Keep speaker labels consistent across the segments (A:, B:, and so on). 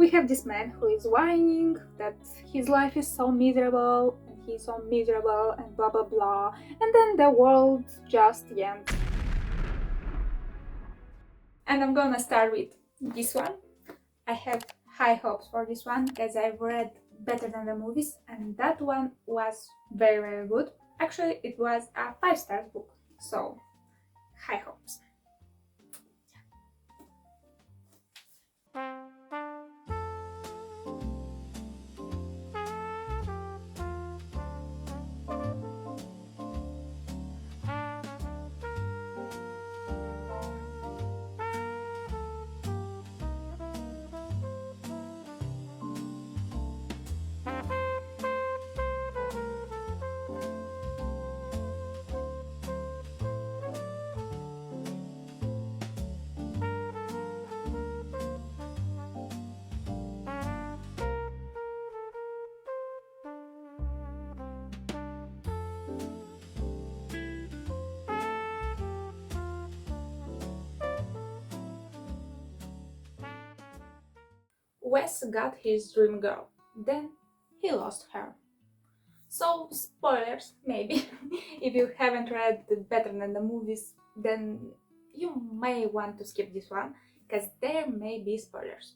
A: we have this man who is whining that his life is so miserable and he's so miserable and blah blah blah, and then the world just ends. And I'm gonna start with this one. I have high hopes for this one as I've read Better Than the Movies, and that one was very very good. Actually, it was a 5-star book, so high hopes. Wes got his dream girl, then he lost her. So, spoilers, maybe. If you haven't read Better Than the Movies, then you may want to skip this one, because there may be spoilers.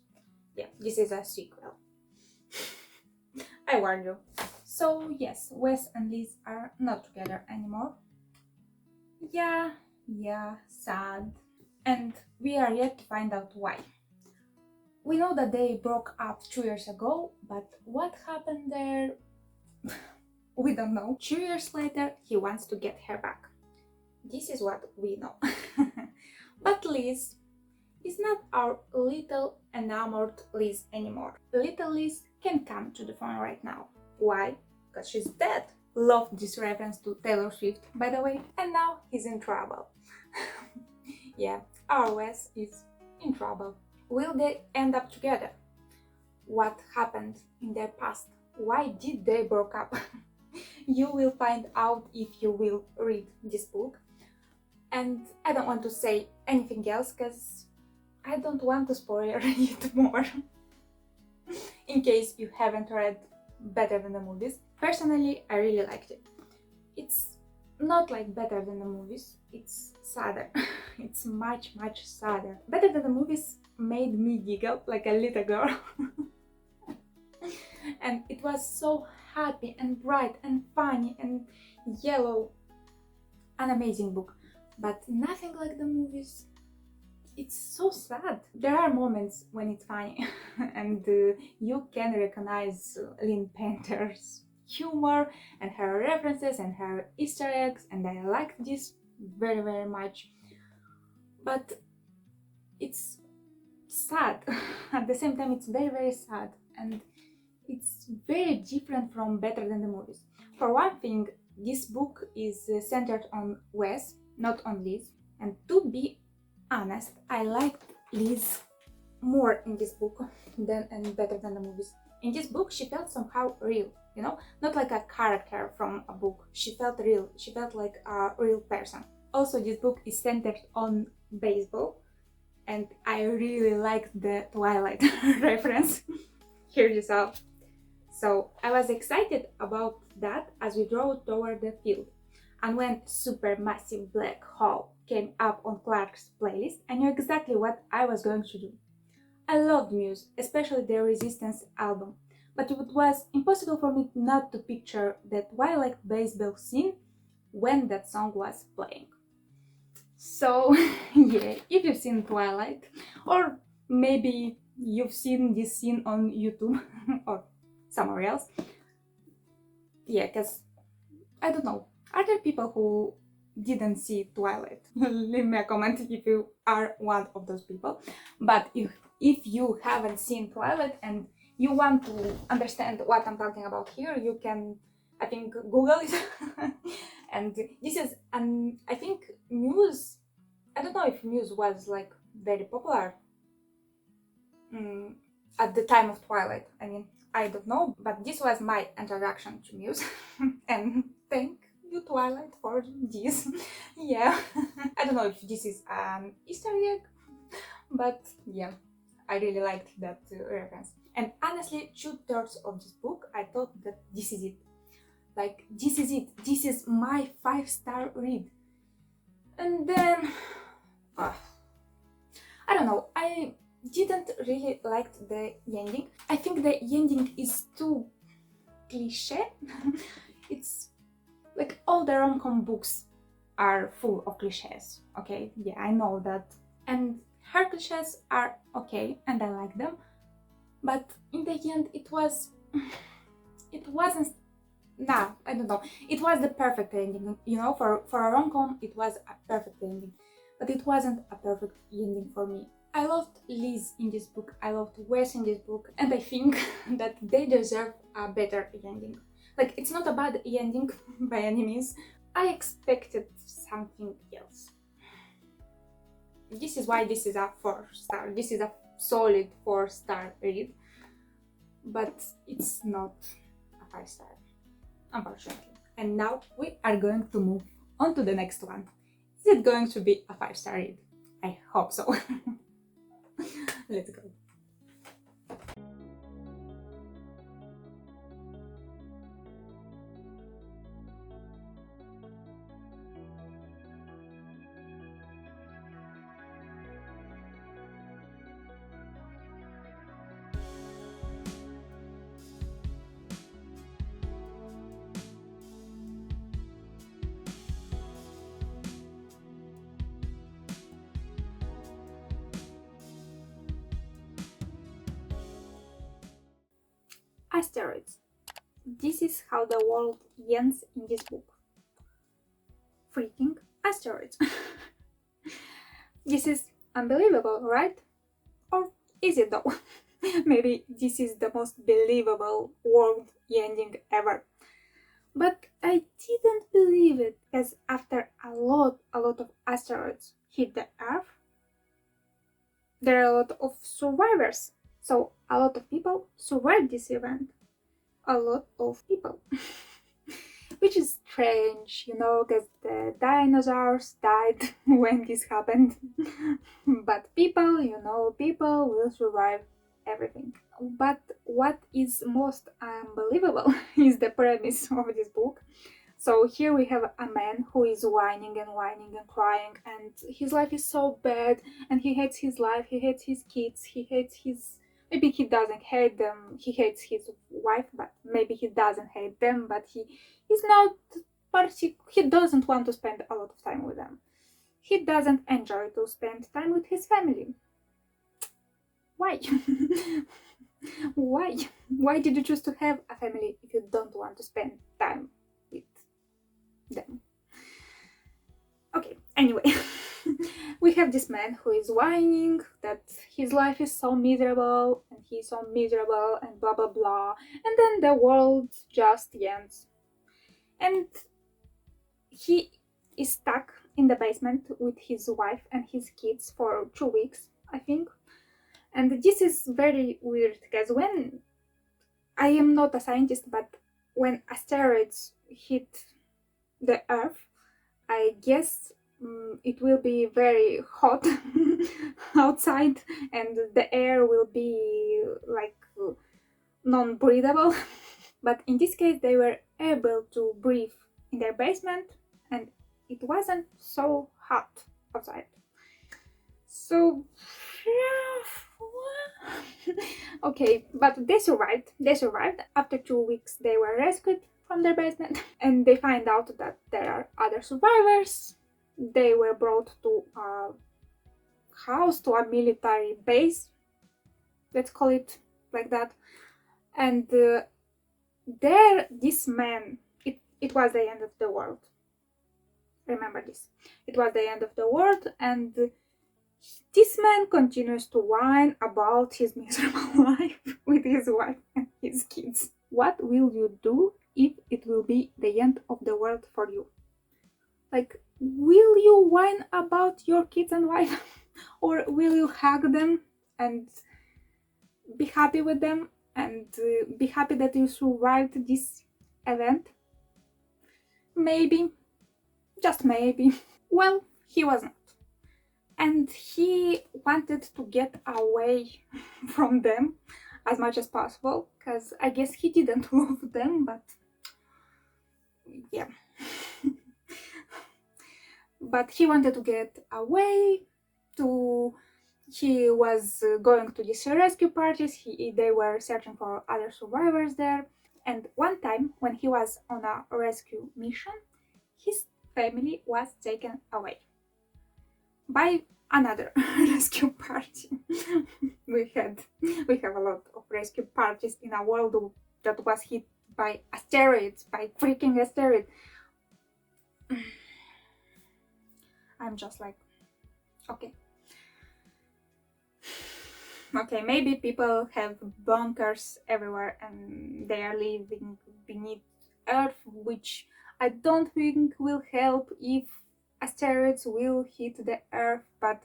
A: Yeah, this is a sequel. I warn you. So, yes, Wes and Liz are not together anymore. Yeah, sad. And we are yet to find out why. We know that they broke up 2 years ago, but what happened there? We don't know. 2 years later, he wants to get her back. This is what we know. But Liz is not our little enamored Liz anymore. Little Liz can come to the phone right now. Why? Because she's dead. Love this reference to Taylor Swift, by the way, and now he's in trouble. Yeah, our Wes is in trouble. Will they end up together? What happened in their past? Why did they broke up? You will find out if you will read this book. And I don't want to say anything else because I don't want to spoil it more. In case you haven't read Better Than the Movies. Personally, I really liked it. It's not like Better Than the Movies, it's sadder. It's much sadder. Better Than the Movies made me giggle like a little girl. And it was so happy and bright and funny and yellow. An amazing book. But nothing like the movies. It's so sad. There are moments when it's funny and you can recognize Lynn Painter's humor and her references and her Easter eggs, and I like this very much. But it's sad. At the same time, it's very sad, and it's very different from Better Than the Movies. For one thing, this book is centered on Wes, not on Liz. And to be honest, I liked Liz more in this book than in Better Than the Movies. In this book, she felt somehow real, you know? Not like a character from a book. She felt real. She felt like a real person. Also, this book is centered on baseball, and I really liked the Twilight reference. Hear this out. So I was excited about that as we drove toward the field. And when Supermassive Black Hole came up on Clark's playlist, I knew exactly what I was going to do. I loved Muse, especially their Resistance album, but it was impossible for me not to picture that Twilight baseball scene when that song was playing. So, yeah, if you've seen Twilight, or maybe you've seen this scene on YouTube or somewhere else, yeah, because I don't know, are there people who didn't see Twilight? Leave me a comment if you are one of those people. But if you haven't seen Twilight and you want to understand what I'm talking about here, you can, I think, Google it. And this is, I think Muse, I don't know if Muse was like very popular at the time of Twilight. I mean, I don't know, but this was my introduction to Muse. And thank you, Twilight, for this. Yeah. I don't know if this is an Easter egg, but yeah, I really liked that reference. And honestly, 2/3 of this book, I thought that this is it. Like, this is it. This is my 5-star read. And then, ah, I don't know. I didn't really like the ending. I think the ending is too cliche. It's like all the rom-com books are full of cliches. Okay, yeah, I know that. And her cliches are okay, and I like them. But in the end, it wasn't. Nah, I don't know. It was the perfect ending, you know. For a rom-com, it was a perfect ending, but it wasn't a perfect ending for me. I loved Liz in this book. I loved Wes in this book, and I think that they deserve a better ending. Like, it's not a bad ending by any means. I expected something else. This is why this is a 4-star. This is a solid 4-star read, but it's not a 5-star, unfortunately. And now we are going to move on to the next one. Is it going to be a 5-star read? I hope so. Let's go. Asteroids. This is how the world ends in this book. Freaking asteroids. This is unbelievable, right? Or is it though? Maybe this is the most believable world ending ever. But I didn't believe it, because after a lot of asteroids hit the Earth, there are a lot of survivors. So a lot of people survived this event. A lot of people. Which is strange, you know, because the dinosaurs died when this happened. But people, you know, people will survive everything. But what is most unbelievable is the premise of this book. So here we have a man who is whining and crying, and his life is so bad, and he hates his life, he hates his kids, he hates his... Maybe he doesn't hate them, he hates his wife, but maybe he doesn't hate them, but he's not he doesn't want to spend a lot of time with them. He doesn't enjoy to spend time with his family. Why? Why? Why did you choose to have a family if you don't want to spend time with them? Okay, anyway. We have this man who is whining that his life is so miserable and he's so miserable and blah blah blah, and then the world just ends. And he is stuck in the basement with his wife and his kids for 2 weeks, I think. And this is very weird, because when... I am not a scientist, but when asteroids hit the Earth, I guess it will be very hot outside, and the air will be like non-breathable. But in this case, they were able to breathe in their basement, and it wasn't so hot outside. So okay, but they survived. After 2 weeks, they were rescued from their basement, and they find out that there are other survivors. They were brought to a house, to a military base, let's call it like that. And there, this man, it was the end of the world. Remember this. It was the end of the world, and this man continues to whine about his miserable life with his wife and his kids. What will you do if it will be the end of the world for you? Like, will you whine about your kids and wife? Or will you hug them and be happy with them and be happy that you survived this event? Maybe. Just maybe. Well, he was not. and he wanted to get away from them as much as possible, because I guess he didn't love them, but yeah. But he wanted to get away to he was going to these rescue parties. They were searching for other survivors there, and one time when he was on a rescue mission, his family was taken away by another rescue party. we have a lot of rescue parties in a world that was hit by asteroids, by freaking asteroids. I'm just like, okay. Okay, maybe people have bunkers everywhere and they are living beneath Earth, which I don't think will help if asteroids will hit the Earth, but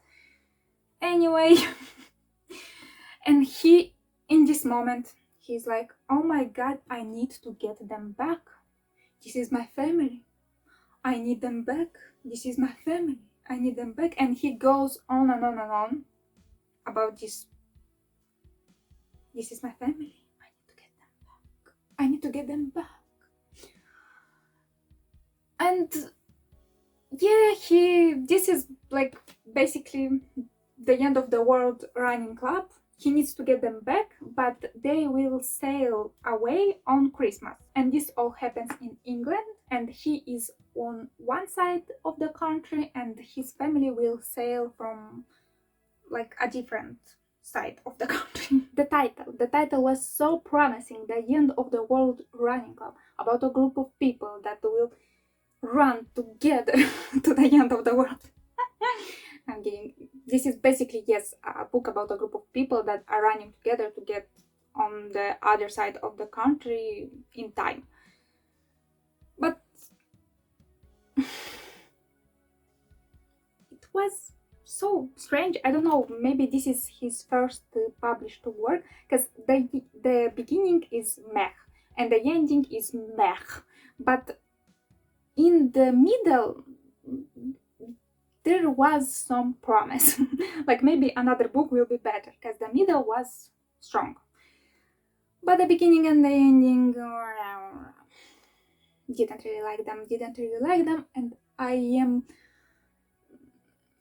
A: anyway. And he, in this moment, he's like, oh my god, I need to get them back. This is my family. I need them back. This is my family. I need them back. And he goes on and on and on about this. This is my family. I need to get them back. I need to get them back. And yeah, this is like basically the end of the world running club. He needs to get them back, but they will sail away on Christmas. And this all happens in England, and he is on one side of the country, and his family will sail from like a different side of the country. The title was so promising, the end of the world running club, about a group of people that will run together to the end of the world. I'm kidding. This is basically, yes, a book about a group of people that are running together to get on the other side of the country in time. But it was so strange. I don't know, maybe this is his first published work, because the beginning is meh and the ending is meh, but in the middle there was some promise. Like maybe another book will be better, because the middle was strong, but the beginning and the ending didn't really like them, and I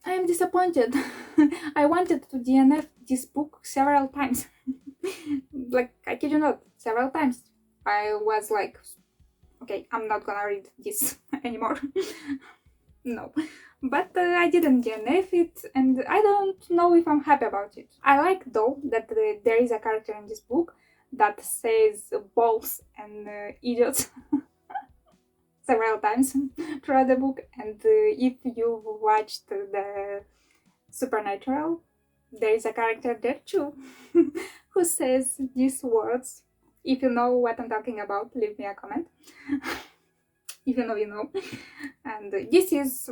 A: am disappointed. I wanted to DNF this book several times. Like, I kid you not, several times. I was like, okay, I'm not gonna read this anymore. No. But I didn't DNF it, and I don't know if I'm happy about it. I like, though, that there is a character in this book that says balls and idiots several times throughout the book, and if you've watched the Supernatural, there is a character there too who says these words. If you know what I'm talking about, leave me a comment. If you know, you know. And this is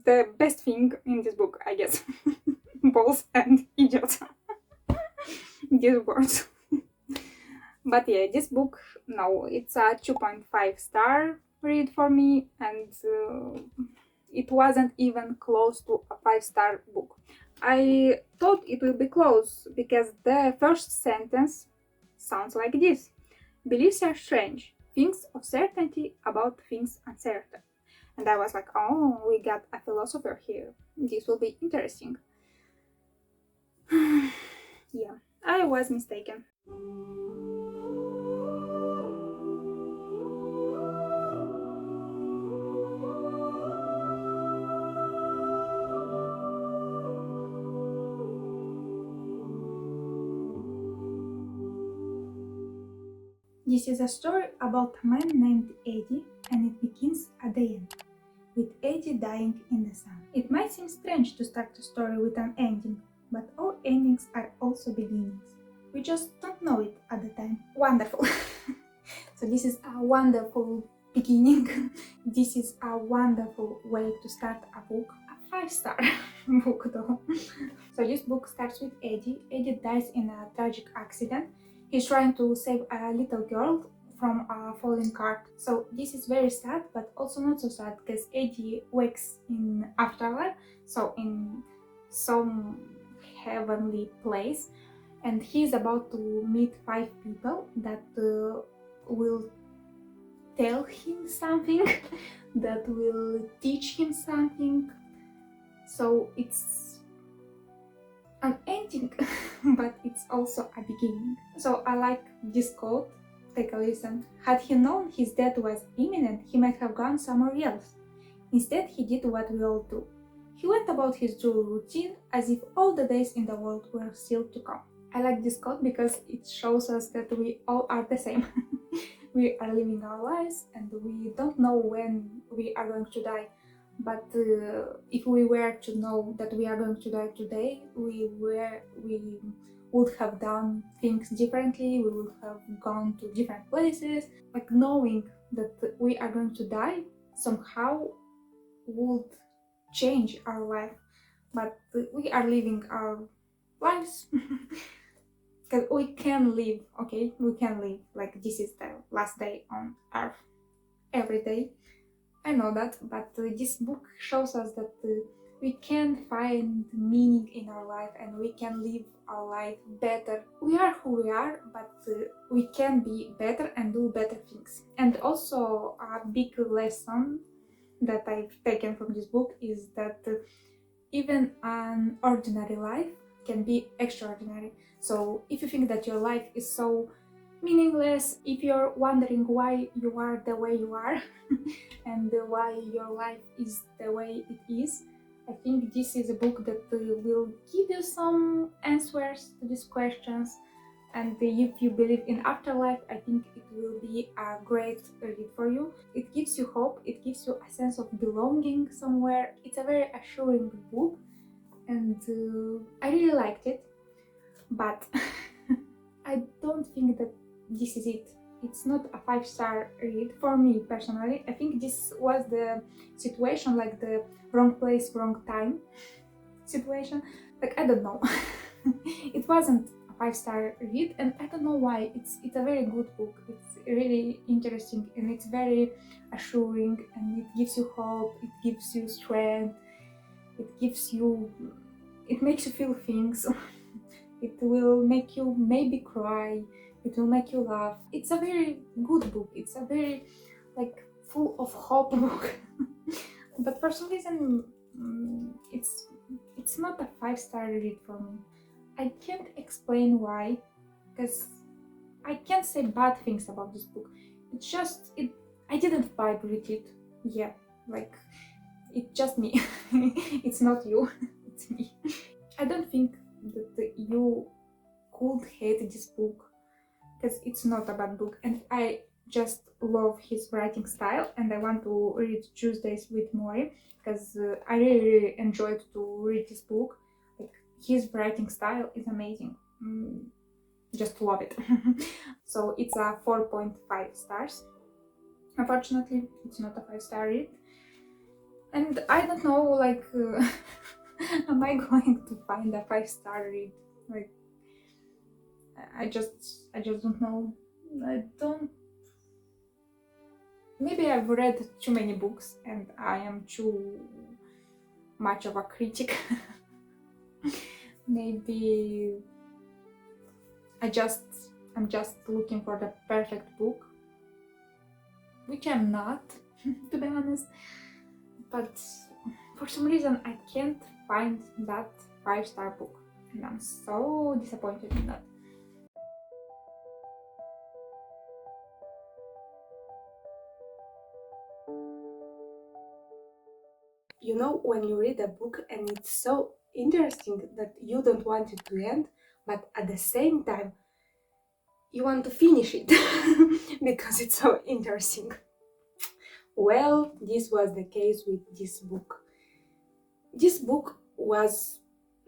A: the best thing in this book, I guess. Balls and idiots. These words. But yeah, this book, no, it's a 2.5 star read for me, and it wasn't even close to a 5-star book. I thought it will be close, because the first sentence sounds like this. Beliefs are strange, things of certainty about things uncertain. And I was like, oh, we got a philosopher here. This will be interesting. Yeah, I was mistaken. This is a story about a man named Eddie, and it begins at the end, with Eddie dying in the sun. It might seem strange to start a story with an ending, but all endings are also beginnings. We just don't know it at the time. Wonderful! So this is a wonderful beginning. This is a wonderful way to start a book. A 5-star book though. So this book starts with Eddie. Eddie dies in a tragic accident. He's trying to save a little girl from a falling cart. So this is very sad, but also not so sad, because Eddie wakes in afterlife, so in some heavenly place, and he's about to meet 5 people that will tell him something, that will teach him something. So it's an ending, but it's also a beginning. So I like this quote. Take a listen. Had he known his death was imminent, he might have gone somewhere else. Instead, he did what we all do. He went about his daily routine as if all the days in the world were still to come. I like this quote because it shows us that we all are the same. We are living our lives and we don't know when we are going to die. But if we were to know that we are going to die today, we would have done things differently, we would have gone to different places. Like, knowing that we are going to die somehow would change our life, but we are living our lives. Because we can live, okay? We can live like this is the last day on earth every day. I know that, but this book shows us that we can find meaning in our life and we can live our life better. We are who we are, but we can be better and do better things. And also a big lesson that I've taken from this book is that even an ordinary life can be extraordinary. So if you think that your life is so meaningless, if you're wondering why you are the way you are and why your life is the way it is, I think this is a book that will give you some answers to these questions. And if you believe in afterlife, I think it will be a great read for you. It gives you hope, it gives you a sense of belonging somewhere. It's a very assuring book, and I really liked it. But I don't think that this is it. It's not a 5-star read for me personally. I think this was the situation, like the wrong place, wrong time situation. Like, I don't know. It wasn't a 5-star read, and I don't know why. It's a very good book. It's really interesting and it's very assuring, and it gives you hope, it gives you strength, it makes you feel things. It will make you maybe cry, it will make you laugh. It's a very good book. It's a very, like, full of hope book. But for some reason, it's not a 5-star read for me. I can't explain why, because I can't say bad things about this book. It's just, I didn't vibe with it. Yeah, like, it's just me. It's not you, it's me. I don't think that you could hate this book, because it's not a bad book, and I just love his writing style, and I want to read Tuesdays with Mori, because I really enjoyed to read this book. Like, his writing style is amazing. Just love it. So it's a 4.5 stars. Unfortunately, it's not a 5-star read, and I don't know, like, am I going to find a 5-star read? Like, I just don't know. I don't. Maybe I've read too many books and I am too much of a critic. Maybe I'm just looking for the perfect book, which I'm not, to be honest. But for some reason I can't find that 5-star book, and I'm so disappointed in that. You know, when you read a book and it's so interesting that you don't want it to end, but at the same time you want to finish it because it's so interesting. Well, this was the case with this book. This book was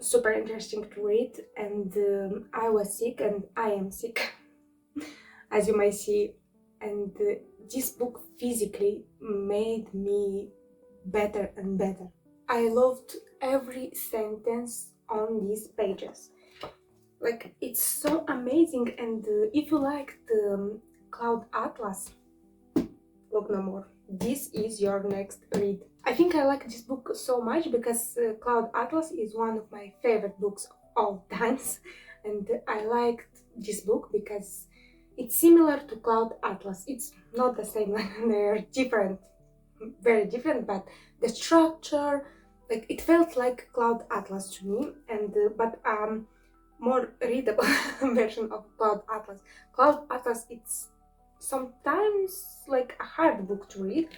A: super interesting to read, and I was sick, and I am sick, as you may see, and this book physically made me better and better. I loved every sentence on these pages. Like, it's so amazing, and if you like the Cloud Atlas, look no more. This is your next read.
B: I think I like this book so much because Cloud Atlas is one of my favorite books of all times, and I liked this book because it's similar to Cloud Atlas. It's not the same, like they're different, very different, but the structure, like it felt like Cloud Atlas to me, and but more readable version of Cloud Atlas. Cloud Atlas, it's sometimes like a hard book to read,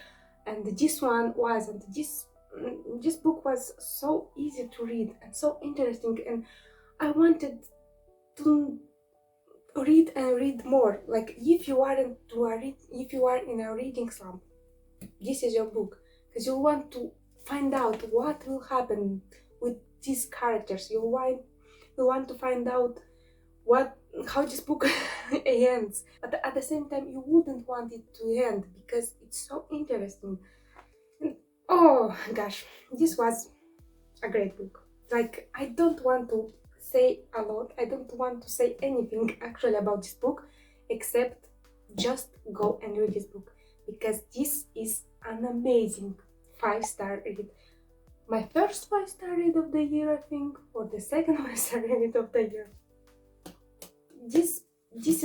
B: and this one wasn't. This book was so easy to read and so interesting, and I wanted to read and read more. Like if you aren't to a read, if you are in a reading slump, this is your book because you want to find out what will happen with these characters. You want to find out what how this book ends, but at the same time you wouldn't want it to end because it's so interesting. And, oh gosh, this was a great book. Like I don't want to say a lot, I don't want to say anything actually about this book except just go and read this book because this is an amazing 5-star read. My first 5-star read of the year, I think, or the second 5-star read of the year. This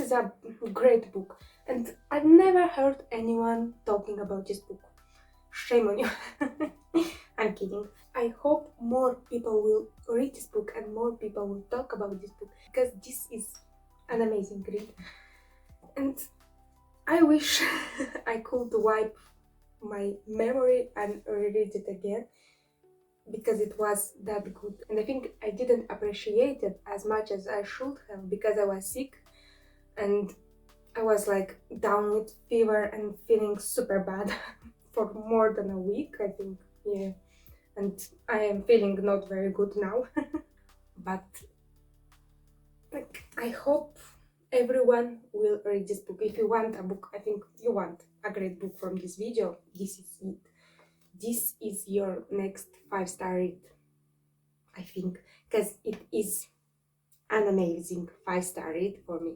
B: is a great book, and I've never heard anyone talking about this book. Shame on you. I'm kidding. I hope more people will read this book and more people will talk about this book because this is an amazing read. And I wish I could wipe my memory and reread it again because it was that good. And I think I didn't appreciate it as much as I should have because I was sick and I was like down with fever and feeling super bad for more than a week, I think. Yeah. And I am feeling not very good now. But like I hope everyone will read this book. If you want a book, I think you want a great book from this video, this is it. This is your next 5-star read, I think, because it is an amazing 5-star read for me.